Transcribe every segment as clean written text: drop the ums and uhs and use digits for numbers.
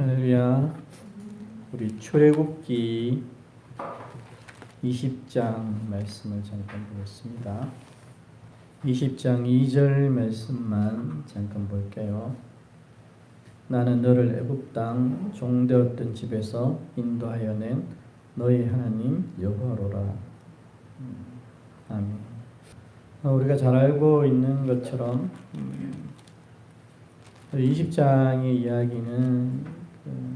할렐루야. 우리 출애굽기 20장 말씀을 잠깐 보겠습니다. 20장 2절 말씀만 잠깐 볼게요. 나는 너를 애굽 땅 종되었던 집에서 인도하여 낸 너희 하나님 여호와로라. 아멘. 우리가 잘 알고 있는 것처럼 20장의 이야기는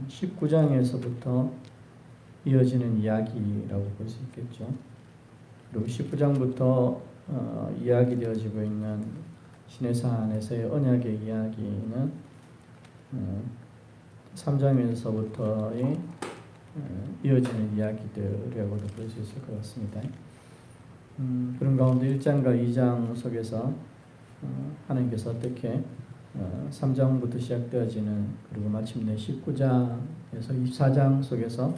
19장에서부터 이어지는 이야기라고 볼 수 있겠죠. 그리고 19장부터 이야기되어지고 있는 시내산에서의 언약의 이야기는 3장에서부터의 이어지는 이야기들이라고도 볼 수 있을 것 같습니다. 그런 가운데 1장과 2장 속에서 하나님께서 어떻게 3장부터 시작되어지는 그리고 마침내 19장에서 24장 속에서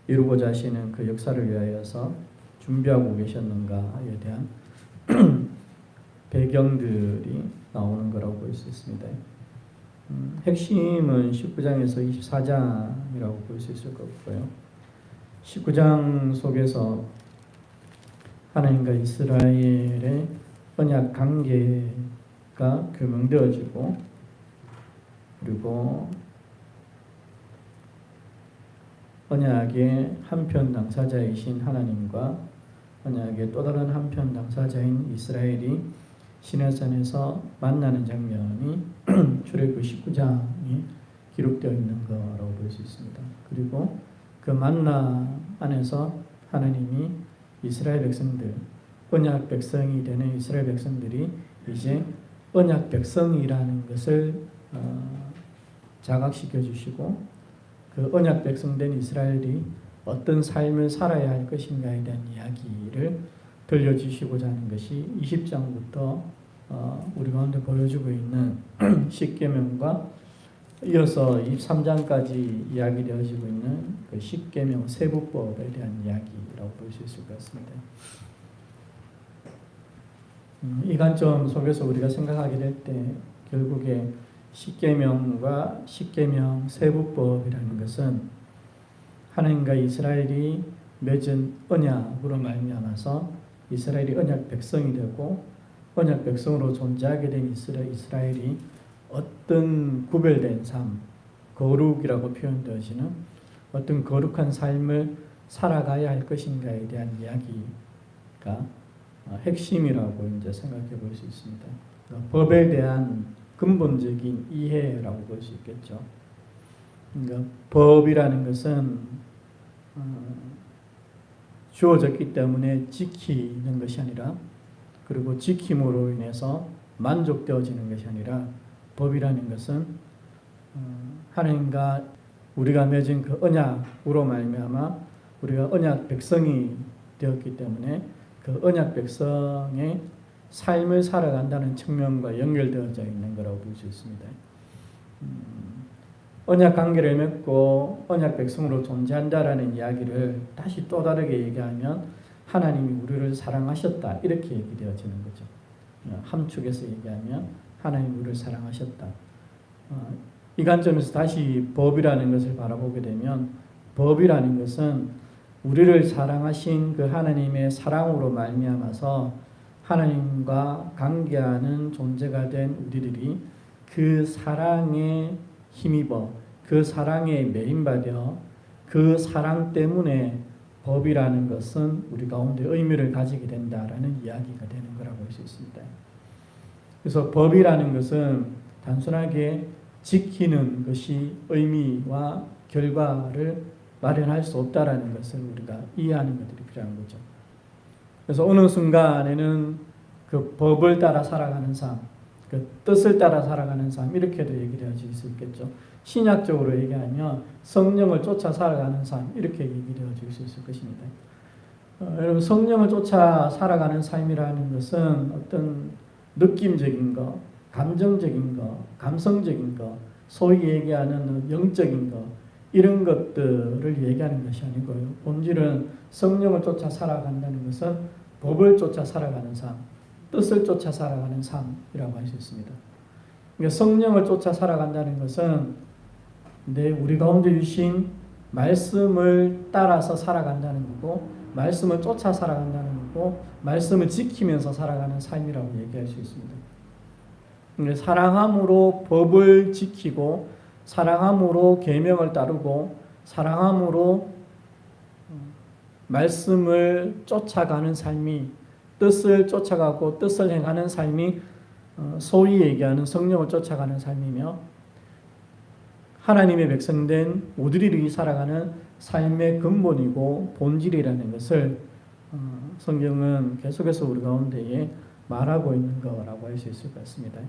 이루고자 하시는 그 역사를 위하여서 준비하고 계셨는가에 대한 배경들이 나오는 거라고 볼 수 있습니다. 핵심은 19장에서 24장이라고 볼 수 있을 것 같고요. 19장 속에서 하나님과 이스라엘의 언약 관계가 규명되어지고, 그리고 언약의 한편 당사자이신 하나님과 언약의 또 다른 한편 당사자인 이스라엘이 시내산에서 만나는 장면이 출애굽기 19장에 기록되어 있는 거라고 볼 수 있습니다. 그리고 그 만나 안에서 하나님이 이스라엘 백성들, 언약 백성이 되는 이스라엘 백성들이 이제 언약 백성이라는 것을 자각시켜 주시고, 그 언약 백성된 이스라엘이 어떤 삶을 살아야 할 것인가에 대한 이야기를 들려주시고자 하는 것이 20장부터 우리 가운데 보여주고 있는 십계명과 이어서 23장까지 이야기되어지고 있는 그 십계명 세부법에 대한 이야기라고 볼 수 있을 것 같습니다. 이 관점 속에서 우리가 생각하게 될 때 결국에 십계명과 십계명 세부법이라는 것은 하나님과 이스라엘이 맺은 언약으로 말미암아서 이스라엘이 언약 백성이 되고, 언약 백성으로 존재하게 된 이스라엘이 어떤 구별된 삶, 거룩이라고 표현되어지는 어떤 거룩한 삶을 살아가야 할 것인가에 대한 이야기가 핵심이라고 이제 생각해 볼 수 있습니다. 법에 대한 근본적인 이해라고 볼 수 있겠죠. 그러니까 법이라는 것은 주어졌기 때문에 지키는 것이 아니라, 그리고 지킴으로 인해서 만족되어지는 것이 아니라, 법이라는 것은 하나님과 우리가 맺은 그 언약으로 말미암아 우리가 언약 백성이 되었기 때문에 그 언약 백성의 삶을 살아간다는 측면과 연결되어져 있는 거라고 볼 수 있습니다. 언약 관계를 맺고 언약 백성으로 존재한다라는 이야기를 다시 또 다르게 얘기하면 하나님이 우리를 사랑하셨다, 이렇게 얘기되어지는 거죠. 함축해서 얘기하면 하나님이 우리를 사랑하셨다. 이 관점에서 다시 법이라는 것을 바라보게 되면, 법이라는 것은 우리를 사랑하신 그 하나님의 사랑으로 말미암아서 하나님과 관계하는 존재가 된 우리들이 그 사랑에 힘입어, 그 사랑에 매인받아, 그 사랑 때문에 법이라는 것은 우리 가운데 의미를 가지게 된다라는 이야기가 되는 거라고 볼 수 있습니다. 그래서 법이라는 것은 단순하게 지키는 것이 의미와 결과를 마련할 수 없다라는 것을 우리가 이해하는 것들이 필요한 거죠. 그래서 어느 순간에는 그 법을 따라 살아가는 삶, 그 뜻을 따라 살아가는 삶, 이렇게도 얘기되어질 수 있겠죠. 신약적으로 얘기하면 성령을 쫓아 살아가는 삶, 이렇게 얘기되어질 수 있을 것입니다. 여러분, 성령을 쫓아 살아가는 삶이라는 것은 어떤 느낌적인 거, 감정적인 거, 감성적인 거, 소위 얘기하는 영적인 거, 이런 것들을 얘기하는 것이 아니고요. 본질은 성령을 쫓아 살아간다는 것은 법을 쫓아 살아가는 삶, 뜻을 쫓아 살아가는 삶이라고 할 수 있습니다. 그러니까 성령을 쫓아 살아간다는 것은 근데 우리 가운데 주신 말씀을 따라서 살아간다는 거고, 말씀을 쫓아 살아간다는 거고, 말씀을 지키면서 살아가는 삶이라고 얘기할 수 있습니다. 사랑함으로 법을 지키고, 사랑함으로 계명을 따르고, 사랑함으로 말씀을 쫓아가는 삶이, 뜻을 쫓아가고 뜻을 행하는 삶이 소위 얘기하는 성령을 쫓아가는 삶이며, 하나님의 백성된 우리들이 살아가는 삶의 근본이고 본질이라는 것을 성경은 계속해서 우리 가운데에 말하고 있는 거라고 할 수 있을 것 같습니다.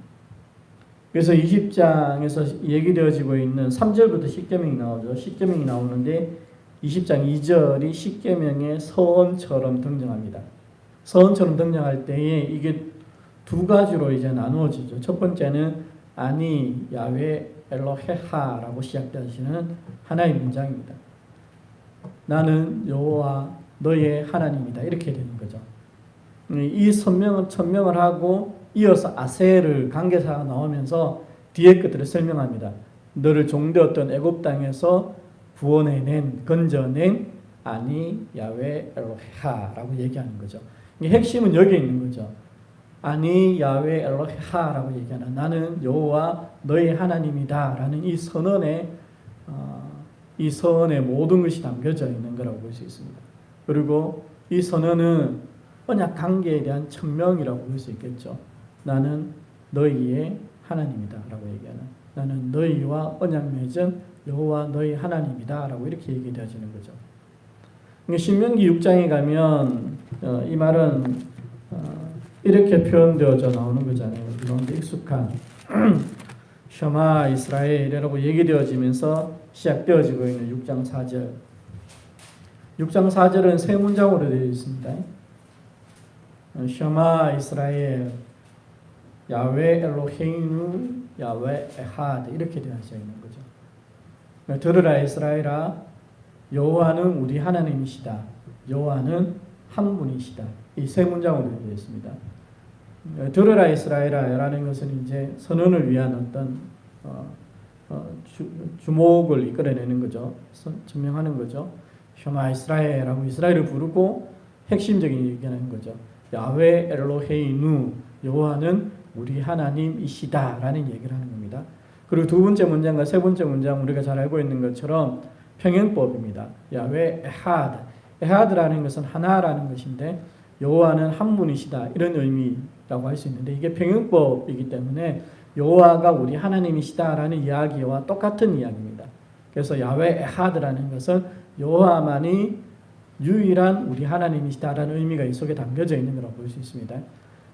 그래서 20장에서 얘기되어지고 있는 3절부터 십계명이 나오죠. 십계명이 나오는데 20장 2절이 십계명의 서언처럼 등장합니다. 서언처럼 등장할 때에 이게 두 가지로 이제 나누어지죠. 첫 번째는 아니 야훼 엘로헤하라고 시작되시는 하나의 문장입니다. 나는 여호와 너의 하나님이다, 이렇게 되는 거죠. 이 천명을 하고 이어서 아세를 관계사가 나오면서 뒤에 것들을 설명합니다. 너를 종되었던 애굽 땅에서 구원해낸, 건져낸 아니 야훼 엘로헤하라고 얘기하는 거죠. 핵심은 여기에 있는 거죠. 아니 야훼 엘로헤하라고 얘기하는, 나는 여호와 너의 하나님이다 라는 이 선언의 모든 것이 담겨져 있는 거라고 볼 수 있습니다. 그리고 이 선언은 언약 관계에 대한 천명이라고 볼 수 있겠죠. 나는 너희의 하나님이다 라고 얘기하는, 나는 너희와 언약 맺은 여호와 너희 하나님이다 라고 이렇게 얘기되어지는 거죠. 신명기 6장에 가면 이 말은 이렇게 표현되어져 나오는 거잖아요. 우리 익숙한 셔마 이스라엘이라고 얘기되어지면서 시작되어지고 있는 6장 4절. 6장 4절은 세 문장으로 되어 있습니다. 셔마 이스라엘 야훼 엘로헤이누 야훼 에하드, 이렇게 되어져 있는 거죠. 들으라 이스라엘아, 여호와는 우리 하나님이시다. 여호와는 한 분이시다. 이 세 문장으로 되어 있습니다. 들으라 이스라엘아라는 것은 이제 선언을 위한 어떤 주목을 이끌어내는 거죠. 증명하는 거죠. 셔마 이스라엘하고 이스라엘을 부르고 핵심적인 얘기하는 거죠. 야훼 엘로헤이누, 여호와는 우리 하나님이시다라는 얘기를 하는 겁니다. 그리고 두 번째 문장과 세 번째 문장, 우리가 잘 알고 있는 것처럼 평행법입니다. 야훼 에하드, 에하드라는 것은 하나라는 것인데 여호와는 한 분이시다, 이런 의미라고 할 수 있는데, 이게 평행법이기 때문에 여호와가 우리 하나님이시다라는 이야기와 똑같은 이야기입니다. 그래서 야훼 에하드라는 것은 여호와만이 유일한 우리 하나님이시다라는 의미가 이 속에 담겨져 있는 거라고 볼 수 있습니다.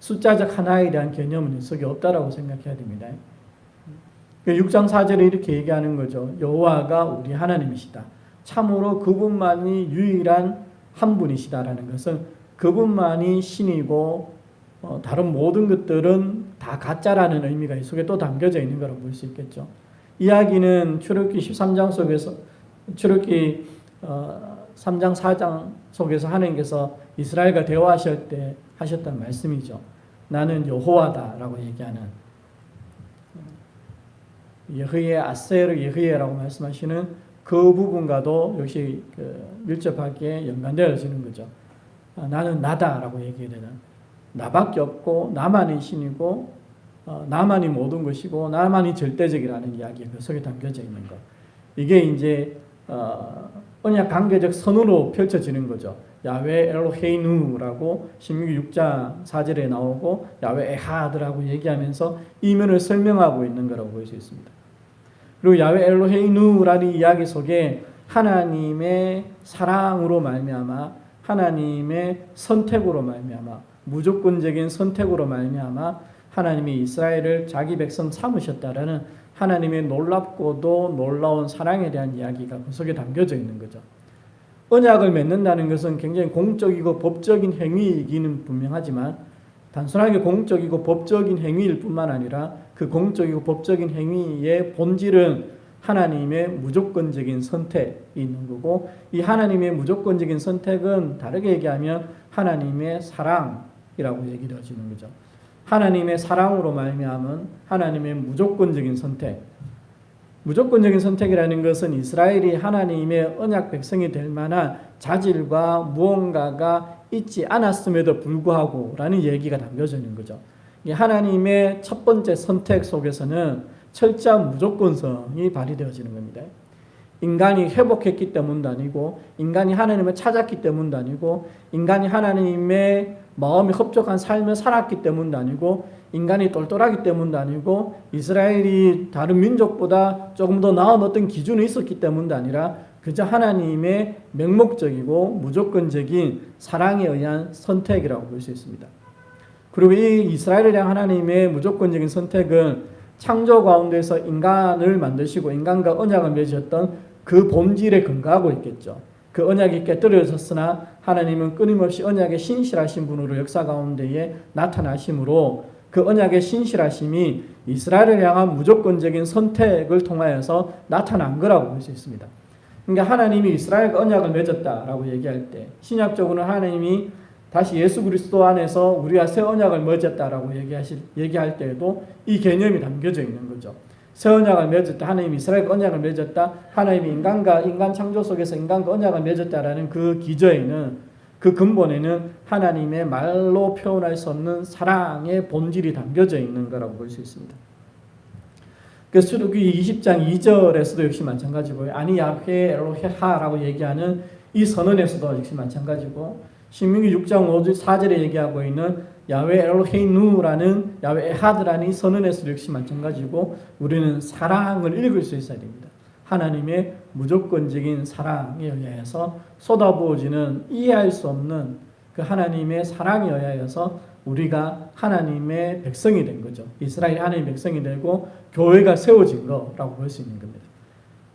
숫자적 하나에 대한 개념은 이 속에 없다라고 생각해야 됩니다. 6장 4절에 이렇게 얘기하는 거죠. 여호와가 우리 하나님이시다. 참으로 그분만이 유일한 한 분이시다라는 것은 그분만이 신이고 다른 모든 것들은 다 가짜라는 의미가 이 속에 또 담겨져 있는 거라고 볼 수 있겠죠. 이야기는 출애굽기 13장 속에서, 출애굽기 3장 4장 속에서 하나님께서 이스라엘과 대화하실 때 하셨던 말씀이죠. 나는 여호와다라고 얘기하는, 예흐예 아세르 예흐예라고 말씀하시는 그 부분과도 역시 밀접하게 연관되어지는 거죠. 나는 나다라고 얘기되는, 나밖에 없고 나만이 신이고 나만이 모든 것이고 나만이 절대적이라는 이야기가 그 속에 담겨져 있는 것. 이게 이제 언약 관계적 선으로 펼쳐지는 거죠. 야훼 엘로헤이누라고 신명기 6장 4절에 나오고 야훼 에하드라고 얘기하면서 이면을 설명하고 있는 거라고 볼 수 있습니다. 그리고 야훼 엘로헤이누라는 이야기 속에 하나님의 사랑으로 말미암아, 하나님의 선택으로 말미암아, 무조건적인 선택으로 말미암아 하나님이 이스라엘을 자기 백성 삼으셨다라는 하나님의 놀랍고도 놀라운 사랑에 대한 이야기가 그 속에 담겨져 있는 거죠. 언약을 맺는다는 것은 굉장히 공적이고 법적인 행위이기는 분명하지만, 단순하게 공적이고 법적인 행위일 뿐만 아니라 그 공적이고 법적인 행위의 본질은 하나님의 무조건적인 선택이 있는 거고, 이 하나님의 무조건적인 선택은 다르게 얘기하면 하나님의 사랑이라고 얘기되어지는 거죠. 하나님의 사랑으로 말미암은 하나님의 무조건적인 선택, 무조건적인 선택이라는 것은 이스라엘이 하나님의 언약 백성이 될 만한 자질과 무언가가 있지 않았음에도 불구하고 라는 얘기가 담겨져 있는 거죠. 하나님의 첫 번째 선택 속에서는 철저한 무조건성이 발휘되어지는 겁니다. 인간이 회복했기 때문도 아니고, 인간이 하나님을 찾았기 때문도 아니고, 인간이 하나님의 마음이 흡족한 삶을 살았기 때문도 아니고, 인간이 똘똘하기 때문도 아니고, 이스라엘이 다른 민족보다 조금 더 나은 어떤 기준이 있었기 때문도 아니라 그저 하나님의 맹목적이고 무조건적인 사랑에 의한 선택이라고 볼 수 있습니다. 그리고 이 이스라엘에 대한 하나님의 무조건적인 선택은 창조 가운데서 인간을 만드시고 인간과 언약을 맺으셨던 그 본질에 근거하고 있겠죠. 그 언약이 깨뜨려졌으나 하나님은 끊임없이 언약의 신실하신 분으로 역사 가운데에 나타나심으로 그 언약의 신실하심이 이스라엘을 향한 무조건적인 선택을 통하여서 나타난 거라고 볼 수 있습니다. 그러니까 하나님이 이스라엘과 언약을 맺었다라고 얘기할 때, 신약적으로는 하나님이 다시 예수 그리스도 안에서 우리가 새 언약을 맺었다라고 얘기할 때에도 이 개념이 담겨져 있는 거죠. 새 언약을 맺었다, 하나님이 이스라엘과 언약을 맺었다, 하나님이 인간 창조 속에서 인간과 언약을 맺었다라는 그 기저에는, 그 근본에는 하나님의 말로 표현할 수 없는 사랑의 본질이 담겨져 있는 거라고 볼 수 있습니다. 그래서 출애굽기 20장 2절에서도 역시 마찬가지고요. 아니 야훼 엘로헤하라고 얘기하는 이 선언에서도 역시 마찬가지고, 신명기 6장 4절에 얘기하고 있는 야훼 엘로헤이누라는 야훼 에하드라는 이 선언에서도 역시 마찬가지고, 우리는 사랑을 읽을 수 있어야 됩니다. 하나님의 무조건적인 사랑에 의해서 쏟아부어지는 이해할 수 없는 그 하나님의 사랑에 의하여서 우리가 하나님의 백성이 된 거죠. 이스라엘이 하나님의 백성이 되고 교회가 세워진 거라고 볼 수 있는 겁니다.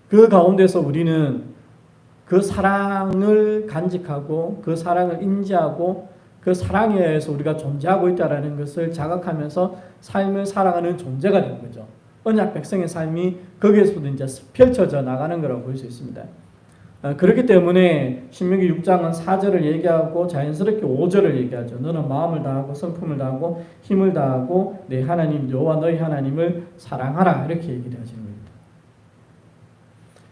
그 가운데서 우리는 그 사랑을 간직하고 그 사랑을 인지하고 그 사랑에 의해서 우리가 존재하고 있다는 것을 자각하면서 삶을 살아가는 존재가 된 거죠. 언약 백성의 삶이 거기에서도 이제 펼쳐져 나가는 거라고 볼 수 있습니다. 그렇기 때문에 신명기 6장은 4절을 얘기하고 자연스럽게 5절을 얘기하죠. 너는 마음을 다하고 성품을 다하고 힘을 다하고 내 하나님 여호와 너희 하나님을 사랑하라, 이렇게 얘기되어지는 겁니다.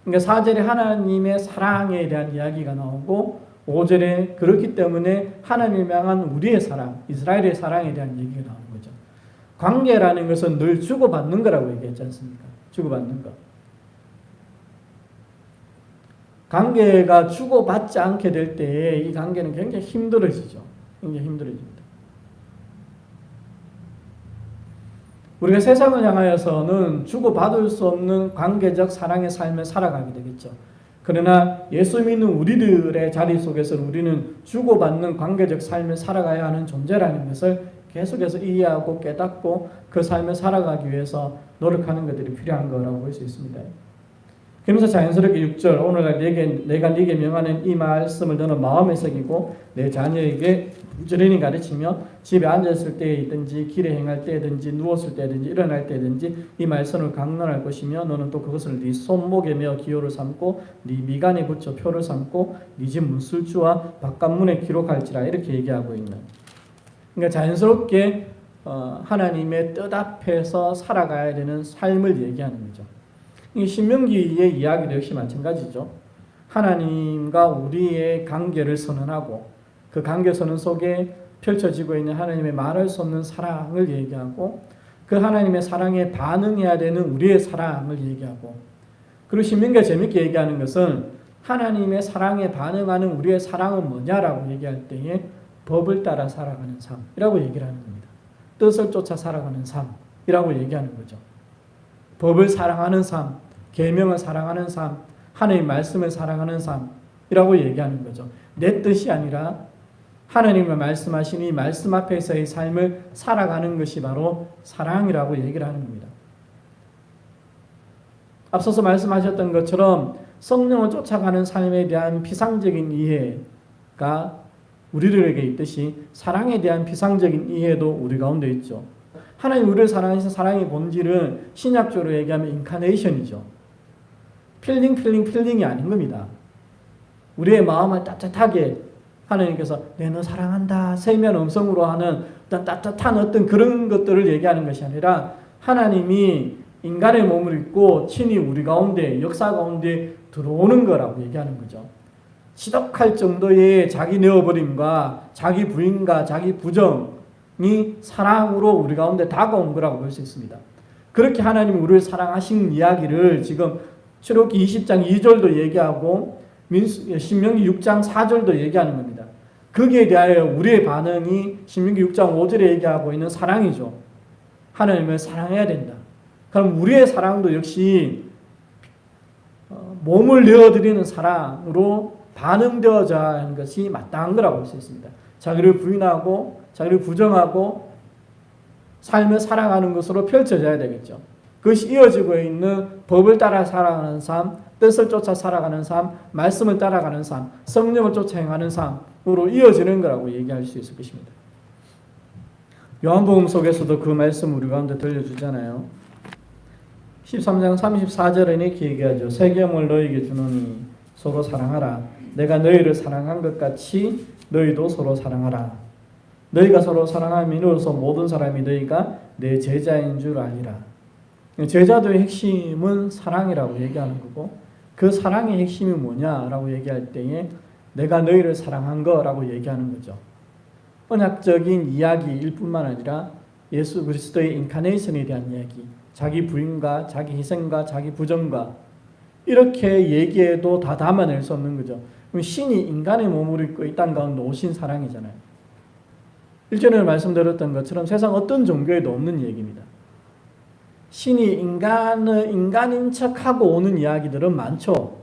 그러니까 4절에 하나님의 사랑에 대한 이야기가 나오고 5절에 그렇기 때문에 하나님을 향한 우리의 사랑, 이스라엘의 사랑에 대한 얘기가 나오는 거죠. 관계라는 것은 늘 주고받는 거라고 얘기했지 않습니까? 주고받는 것. 관계가 주고받지 않게 될 때에 이 관계는 굉장히 힘들어지죠. 굉장히 힘들어집니다. 우리가 세상을 향하여서는 주고받을 수 없는 관계적 사랑의 삶을 살아가게 되겠죠. 그러나 예수 믿는 우리들의 자리 속에서는 우리는 주고받는 관계적 삶을 살아가야 하는 존재라는 것을 계속해서 이해하고 깨닫고 그 삶을 살아가기 위해서 노력하는 것들이 필요한 거라고 볼 수 있습니다. 그러면서 자연스럽게 6절 오늘날 내가 네게 명하는 이 말씀을 너는 마음에 새기고 내 자녀에게 부지런히 가르치며 집에 앉았을 때이든지 길에 행할 때든지 누웠을 때든지 일어날 때든지 이 말씀을 강론할 것이며 너는 또 그것을 네 손목에 메어 기호를 삼고 네 미간에 붙여 표를 삼고 네 집 문술주와 바깥문에 기록할지라, 이렇게 얘기하고 있는, 그러니까 자연스럽게 하나님의 뜻 앞에서 살아가야 되는 삶을 얘기하는 거죠. 이 신명기의 이야기도 역시 마찬가지죠. 하나님과 우리의 관계를 선언하고 그 관계 선언 속에 펼쳐지고 있는 하나님의 말할 수 없는 사랑을 얘기하고 그 하나님의 사랑에 반응해야 되는 우리의 사랑을 얘기하고, 그리고 신명기가 재밌게 얘기하는 것은 하나님의 사랑에 반응하는 우리의 사랑은 뭐냐라고 얘기할 때에 법을 따라 살아가는 삶이라고 얘기를 하는 겁니다. 뜻을 쫓아 살아가는 삶이라고 얘기하는 거죠. 법을 사랑하는 삶, 계명을 사랑하는 삶, 하나님의 말씀을 사랑하는 삶이라고 얘기하는 거죠. 내 뜻이 아니라 하나님의 말씀하신 이 말씀 앞에서의 삶을 살아가는 것이 바로 사랑이라고 얘기를 하는 겁니다. 앞서서 말씀하셨던 것처럼 성령을 쫓아가는 삶에 대한 피상적인 이해가 우리들에게 있듯이 사랑에 대한 피상적인 이해도 우리 가운데 있죠. 하나님 우리를 사랑하신 사랑의 본질은 신약적으로 얘기하면 인카네이션이죠. 필링이 아닌 겁니다. 우리의 마음을 따뜻하게 하나님께서 내 너 사랑한다 세미한 음성으로 하는 어떤 따뜻한 어떤 그런 것들을 얘기하는 것이 아니라 하나님이 인간의 몸을 입고 친히 우리 가운데 역사 가운데 들어오는 거라고 얘기하는 거죠. 지독할 정도의 자기 내어버림과 자기 부인과 자기 부정이 사랑으로 우리 가운데 다가온 거라고 볼 수 있습니다. 그렇게 하나님이 우리를 사랑하신 이야기를 지금 출애굽기 20장 2절도 얘기하고 신명기 6장 4절도 얘기하는 겁니다. 거기에 대하여 우리의 반응이 신명기 6장 5절에 얘기하고 있는 사랑이죠. 하나님을 사랑해야 된다. 그럼 우리의 사랑도 역시 몸을 내어드리는 사랑으로 반응되어져야 하는 것이 마땅한 거라고 볼 수 있습니다. 자기를 부인하고 자기를 부정하고 삶을 살아가는 것으로 펼쳐져야 되겠죠. 그것이 이어지고 있는 법을 따라 살아가는 삶, 뜻을 쫓아 살아가는 삶, 말씀을 따라가는 삶, 성령을 쫓아 행하는 삶으로 이어지는 거라고 얘기할 수 있을 것입니다. 요한복음 속에서도 그 말씀 우리 가운데 들려주잖아요. 13장 34절에 이렇게 얘기하죠. 새 계명을 너희에게 주노니 서로 사랑하라. 내가 너희를 사랑한 것 같이 너희도 서로 사랑하라. 너희가 서로 사랑하면 이로써 모든 사람이 너희가 내 제자인 줄 알리라. 제자도의 핵심은 사랑이라고 얘기하는 거고, 그 사랑의 핵심이 뭐냐라고 얘기할 때에 내가 너희를 사랑한 거라고 얘기하는 거죠. 언약적인 이야기일 뿐만 아니라 예수 그리스도의 인카네이션에 대한 이야기, 자기 부인과 자기 희생과 자기 부정과 이렇게 얘기해도 다 담아낼 수 없는 거죠. 신이 인간의 몸을 입고 이 땅 가운데 오신 사랑이잖아요. 일전에 말씀드렸던 것처럼 세상 어떤 종교에도 없는 얘기입니다. 신이 인간인 척하고 오는 이야기들은 많죠.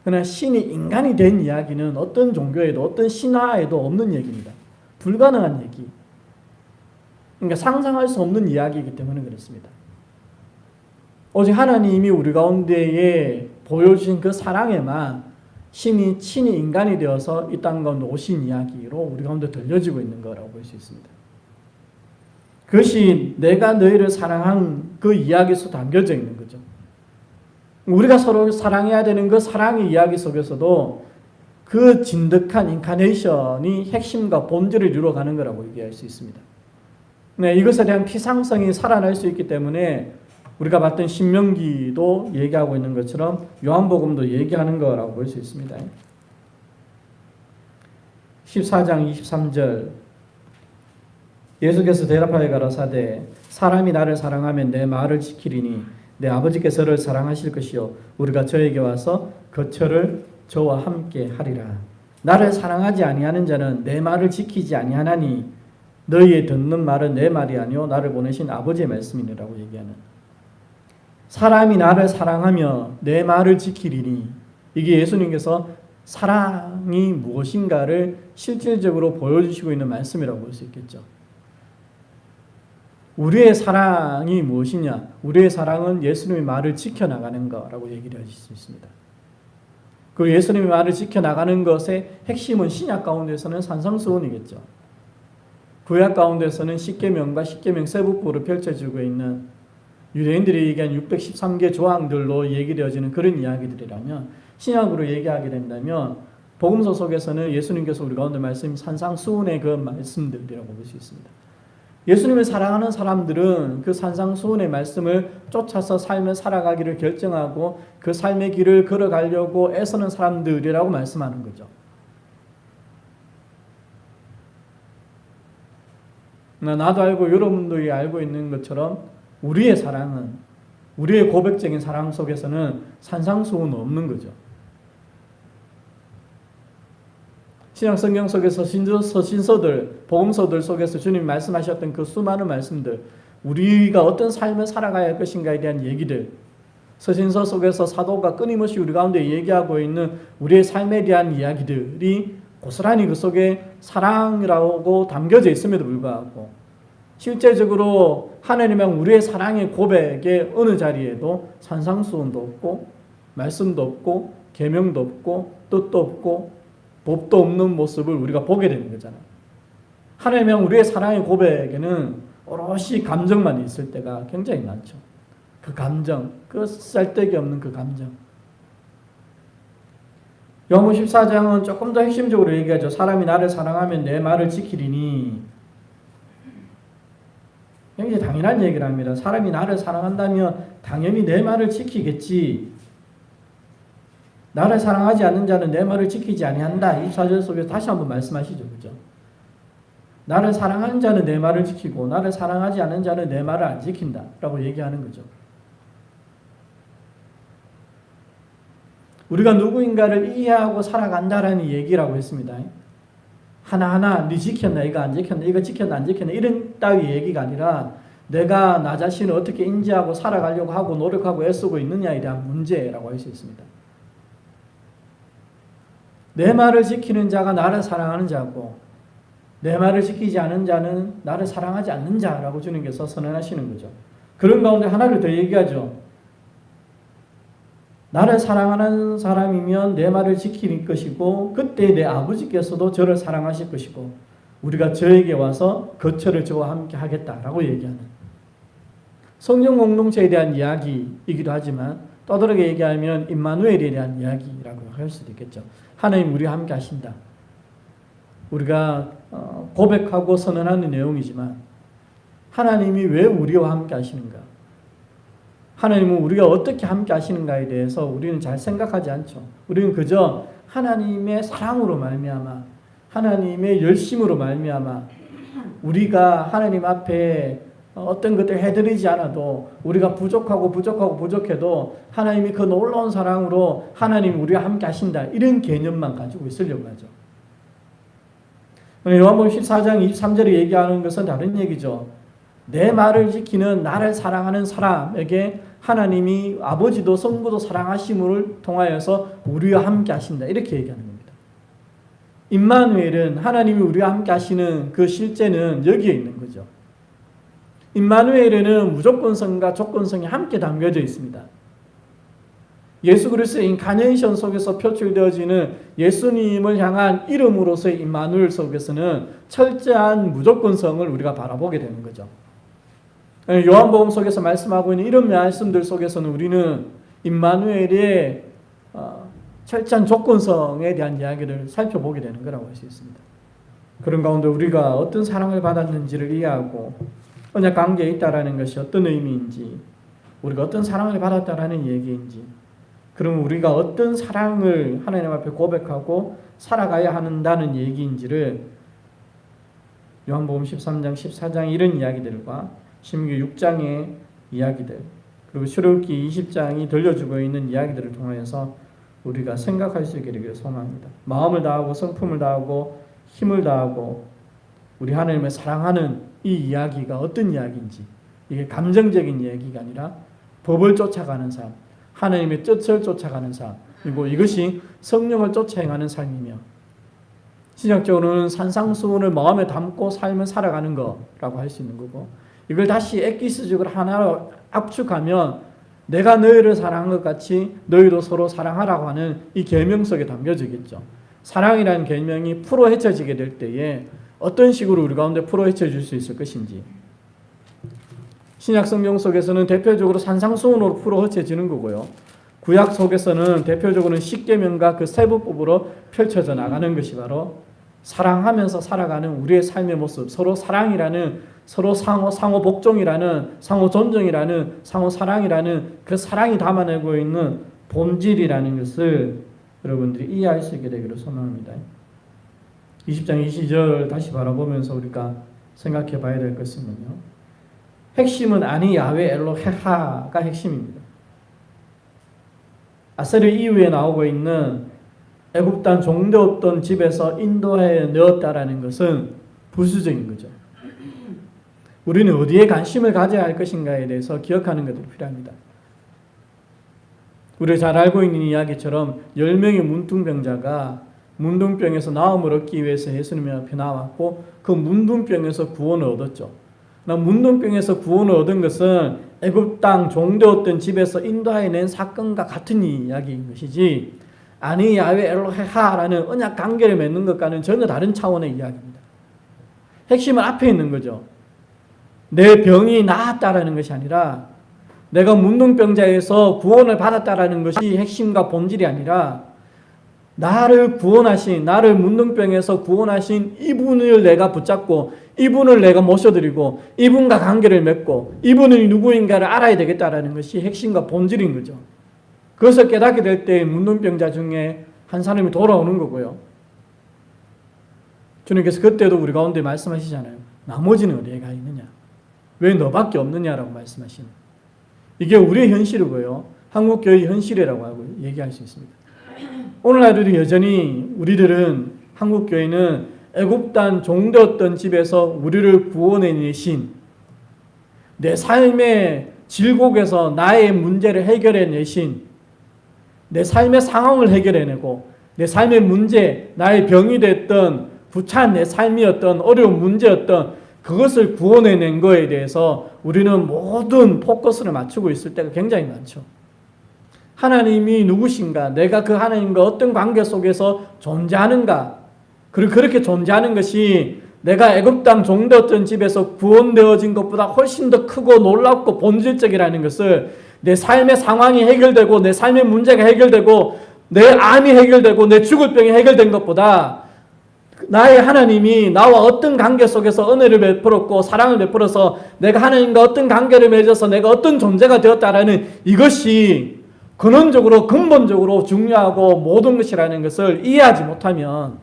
그러나 신이 인간이 된 이야기는 어떤 종교에도 어떤 신화에도 없는 얘기입니다. 불가능한 얘기. 그러니까 상상할 수 없는 이야기이기 때문에 그렇습니다. 오직 하나님이 우리 가운데에 보여주신 그 사랑에만 신이 친히 인간이 되어서 이 땅 가운데 오신 이야기로 우리 가운데 들려지고 있는 거라고 볼 수 있습니다. 그것이 내가 너희를 사랑한 그 이야기 속에 담겨져 있는 거죠. 우리가 서로 사랑해야 되는 그 사랑의 이야기 속에서도 그 진득한 인카네이션이 핵심과 본질을 이루어가는 거라고 얘기할 수 있습니다. 네, 이것에 대한 피상성이 살아날 수 있기 때문에 우리가 봤던 신명기도 얘기하고 있는 것처럼 요한복음도 얘기하는 거라고 볼 수 있습니다. 14장 23절 예수께서 대답하여 가라사대 사람이 나를 사랑하면 내 말을 지키리니 내 아버지께서 저를 사랑하실 것이요 우리가 저에게 와서 거처를 저와 함께 하리라. 나를 사랑하지 아니하는 자는 내 말을 지키지 아니하나니 너희의 듣는 말은 내 말이 아니요 나를 보내신 아버지의 말씀이니라고 얘기하는, 사람이 나를 사랑하며 내 말을 지키리니, 이게 예수님께서 사랑이 무엇인가를 실질적으로 보여주시고 있는 말씀이라고 볼 수 있겠죠. 우리의 사랑이 무엇이냐? 우리의 사랑은 예수님의 말을 지켜나가는 거라고 얘기를 하실 수 있습니다. 그 예수님의 말을 지켜나가는 것의 핵심은 신약 가운데서는 산상수훈이겠죠. 구약 가운데서는 십계명과 십계명 세부포로 펼쳐지고 있는 유대인들이 얘기한 613개 조항들로 얘기되어지는 그런 이야기들이라면, 신약으로 얘기하게 된다면 복음서 속에서는 예수님께서 우리 가운데 말씀 산상수훈의 그 말씀들이라고 볼 수 있습니다. 예수님을 사랑하는 사람들은 그 산상수훈의 말씀을 쫓아서 삶을 살아가기를 결정하고 그 삶의 길을 걸어가려고 애쓰는 사람들이라고 말씀하는 거죠. 나도 알고 여러분들이 알고 있는 것처럼 우리의 사랑은, 우리의 고백적인 사랑 속에서는 산상수훈은 없는 거죠. 신약 성경 속에서 서신서들, 복음서들 속에서 주님 말씀하셨던 그 수많은 말씀들, 우리가 어떤 삶을 살아가야 할 것인가에 대한 얘기들, 서신서 속에서 사도가 끊임없이 우리 가운데 얘기하고 있는 우리의 삶에 대한 이야기들이 고스란히 그 속에 사랑이라고 담겨져 있음에도 불구하고 실제적으로 하나님은 우리의 사랑의 고백의 어느 자리에도 산상수훈도 없고 말씀도 없고 계명도 없고 뜻도 없고 법도 없는 모습을 우리가 보게 되는 거잖아요. 하나님은 우리의 사랑의 고백에는 오롯이 감정만 있을 때가 굉장히 많죠. 그 감정, 그 쓸데기 없는 그 감정. 요한복음 14장은 조금 더 핵심적으로 얘기하죠. 사람이 나를 사랑하면 내 말을 지키리니. 굉장히 당연한 얘기를 합니다. 사람이 나를 사랑한다면 당연히 내 말을 지키겠지. 나를 사랑하지 않는 자는 내 말을 지키지 아니한다. 24절 속에서 다시 한번 말씀하시죠. 그죠? 나를 사랑하는 자는 내 말을 지키고 나를 사랑하지 않는 자는 내 말을 안 지킨다. 라고 얘기하는 거죠. 우리가 누구인가를 이해하고 살아간다라는 얘기라고 했습니다. 하나하나 네 지켰나 이거 안 지켰나 이거 지켰나 안 지켰나 이런 따위 얘기가 아니라 내가 나 자신을 어떻게 인지하고 살아가려고 하고 노력하고 애쓰고 있느냐에 대한 문제라고 할 수 있습니다. 내 말을 지키는 자가 나를 사랑하는 자고 내 말을 지키지 않은 자는 나를 사랑하지 않는 자라고 주님께서 선언하시는 거죠. 그런 가운데 하나를 더 얘기하죠. 나를 사랑하는 사람이면 내 말을 지킬 것이고 그때 내 아버지께서도 저를 사랑하실 것이고 우리가 저에게 와서 거처를 저와 함께 하겠다라고 얘기하는 성령 공동체에 대한 이야기이기도 하지만 떠들어게 얘기하면 임마누엘에 대한 이야기라고 할 수도 있겠죠. 하나님 우리와 함께 하신다. 우리가 고백하고 선언하는 내용이지만 하나님이 왜 우리와 함께 하시는가? 하나님은 우리가 어떻게 함께 하시는가에 대해서 우리는 잘 생각하지 않죠. 우리는 그저 하나님의 사랑으로 말미암아 하나님의 열심으로 말미암아 우리가 하나님 앞에 어떤 것들 해드리지 않아도 우리가 부족해도 하나님이 그 놀라운 사랑으로 하나님 우리와 함께 하신다. 이런 개념만 가지고 있으려고 하죠. 요한복음 14장 23절에 얘기하는 것은 다른 얘기죠. 내 말을 지키는 나를 사랑하는 사람에게 하나님이 아버지도 성부도 사랑하심을 통하여서 우리와 함께 하신다. 이렇게 얘기하는 겁니다. 임마누엘은 하나님이 우리와 함께 하시는 그 실제는 여기에 있는 거죠. 임마누엘에는 무조건성과 조건성이 함께 담겨져 있습니다. 예수 그리스도의 인카네이션 속에서 표출되어지는 예수님을 향한 이름으로서의 임마누엘 속에서는 철저한 무조건성을 우리가 바라보게 되는 거죠. 요한복음 속에서 말씀하고 있는 이런 말씀들 속에서는 우리는 임마누엘의 철저한 조건성에 대한 이야기를 살펴보게 되는 거라고 할 수 있습니다. 그런 가운데 우리가 어떤 사랑을 받았는지를 이해하고 언약 관계에 있다라는 것이 어떤 의미인지 우리가 어떤 사랑을 받았다라는 얘기인지 그럼 우리가 어떤 사랑을 하나님 앞에 고백하고 살아가야 한다는 얘기인지를 요한복음 13장 14장 이런 이야기들과 신명기 6장의 이야기들 그리고 출애굽기 20장이 들려주고 있는 이야기들을 통해서 우리가 생각할 수 있게 되기를 소망합니다. 마음을 다하고 성품을 다하고 힘을 다하고 우리 하나님을 사랑하는 이 이야기가 어떤 이야기인지 이게 감정적인 이야기가 아니라 법을 쫓아가는 삶 하나님의 뜻을 쫓아가는 삶 그리고 이것이 성령을 쫓아 행하는 삶이며 신약적으로는 산상수훈을 마음에 담고 삶을 살아가는 거라고 할 수 있는 거고 이걸 다시 엑기스적으로 하나로 압축하면 내가 너희를 사랑한 것 같이 너희도 서로 사랑하라고 하는 이 계명 속에 담겨지겠죠. 사랑이라는 계명이 풀어헤쳐지게 될 때에 어떤 식으로 우리 가운데 풀어헤쳐질 수 있을 것인지 신약 성경 속에서는 대표적으로 산상수훈으로 풀어헤쳐지는 거고요. 구약 속에서는 대표적으로는 십계명과 그 세부법으로 펼쳐져 나가는 것이 바로 사랑하면서 살아가는 우리의 삶의 모습 서로 사랑이라는 서로 상호 복종이라는 상호 존중이라는 상호 사랑이라는 그 사랑이 담아내고 있는 본질이라는 것을 여러분들이 이해할 수 있게 되기를 소망합니다. 20장 20절 다시 바라보면서 우리가 생각해 봐야 될 것은요. 핵심은 아니 야훼 엘로헤하가 핵심입니다. 아세르 이후에 나오고 있는 애굽 땅 종되었던 집에서 인도해 넣었다라는 것은 부수적인 거죠. 우리는 어디에 관심을 가져야 할 것인가에 대해서 기억하는 것이 필요합니다. 우리가 잘 알고 있는 이야기처럼 10명의 문둥병자가 문둥병에서 나음을 얻기 위해서 예수님 앞에 나왔고 그 문둥병에서 구원을 얻었죠. 문둥병에서 구원을 얻은 것은 애굽 땅 종되었던 집에서 인도해낸 사건과 같은 이야기인 것이지 아니 야훼 엘로헤하라는 언약 관계를 맺는 것과는 전혀 다른 차원의 이야기입니다. 핵심은 앞에 있는 거죠. 내 병이 나았다라는 것이 아니라 내가 문둥병자에서 구원을 받았다라는 것이 핵심과 본질이 아니라 나를 구원하신 나를 문둥병에서 구원하신 이분을 내가 붙잡고 이분을 내가 모셔드리고 이분과 관계를 맺고 이분이 누구인가를 알아야 되겠다라는 것이 핵심과 본질인 거죠. 그것을 깨닫게 될 때 문둥병자 중에 한 사람이 돌아오는 거고요. 주님께서 그때도 우리 가운데 말씀하시잖아요. 나머지는 어디에 가 있느냐? 왜 너밖에 없느냐라고 말씀하시는. 이게 우리의 현실이고요. 한국교회의 현실이라고 하고 얘기할 수 있습니다. 오늘날에도 여전히 우리들은 한국교회는 애굽 땅 종되었던 집에서 우리를 구원해내신 내 삶의 질곡에서 나의 문제를 해결해내신 내 삶의 상황을 해결해내고 내 삶의 문제, 나의 병이 됐던 부찬 내 삶이었던 어려운 문제였던 그것을 구원해낸 거에 대해서 우리는 모든 포커스를 맞추고 있을 때가 굉장히 많죠. 하나님이 누구신가? 내가 그 하나님과 어떤 관계 속에서 존재하는가? 그리고 그렇게 존재하는 것이 내가 애굽 땅 종되었던 집에서 구원되어진 것보다 훨씬 더 크고 놀랍고 본질적이라는 것을 내 삶의 상황이 해결되고 내 삶의 문제가 해결되고 내 암이 해결되고 내 죽을 병이 해결된 것보다 나의 하나님이 나와 어떤 관계 속에서 은혜를 베풀었고 사랑을 베풀어서 내가 하나님과 어떤 관계를 맺어서 내가 어떤 존재가 되었다라는 이것이 근원적으로 근본적으로 중요하고 모든 것이라는 것을 이해하지 못하면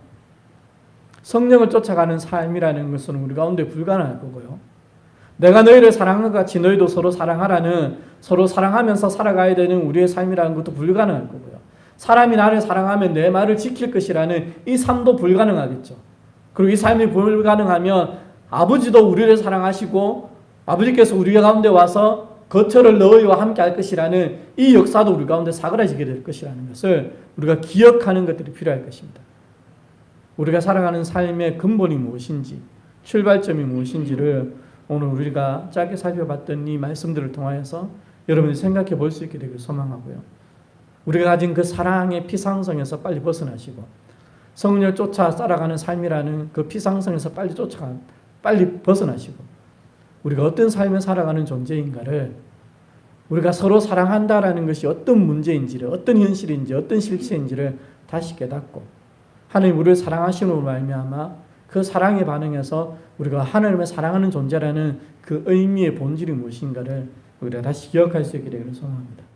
성령을 쫓아가는 삶이라는 것은 우리 가운데 불가능할 거고요. 내가 너희를 사랑한 것 같이 너희도 서로 사랑하라는 서로 사랑하면서 살아가야 되는 우리의 삶이라는 것도 불가능할 거고요. 사람이 나를 사랑하면 내 말을 지킬 것이라는 이 삶도 불가능하겠죠. 그리고 이 삶이 불가능하면 아버지도 우리를 사랑하시고 아버지께서 우리 가운데 와서 거처를 너희와 함께 할 것이라는 이 역사도 우리 가운데 사그라지게 될 것이라는 것을 우리가 기억하는 것들이 필요할 것입니다. 우리가 살아가는 삶의 근본이 무엇인지, 출발점이 무엇인지를 오늘 우리가 짧게 살펴봤던 이 말씀들을 통하여서 여러분이 생각해 볼 수 있게 되길 소망하고요. 우리가 가진 그 사랑의 피상성에서 빨리 벗어나시고 성령을 쫓아 살아가는 삶이라는 그 피상성에서 빨리 벗어나시고 우리가 어떤 삶을 살아가는 존재인가를 우리가 서로 사랑한다라는 것이 어떤 문제인지를 어떤 현실인지 어떤 실체인지를 다시 깨닫고 하나님 우리를 사랑하시는 말미암아 그 사랑에 반응해서 우리가 하나님을 사랑하는 존재라는 그 의미의 본질이 무엇인가를 우리가 다시 기억할 수 있게 되기를 소망합니다.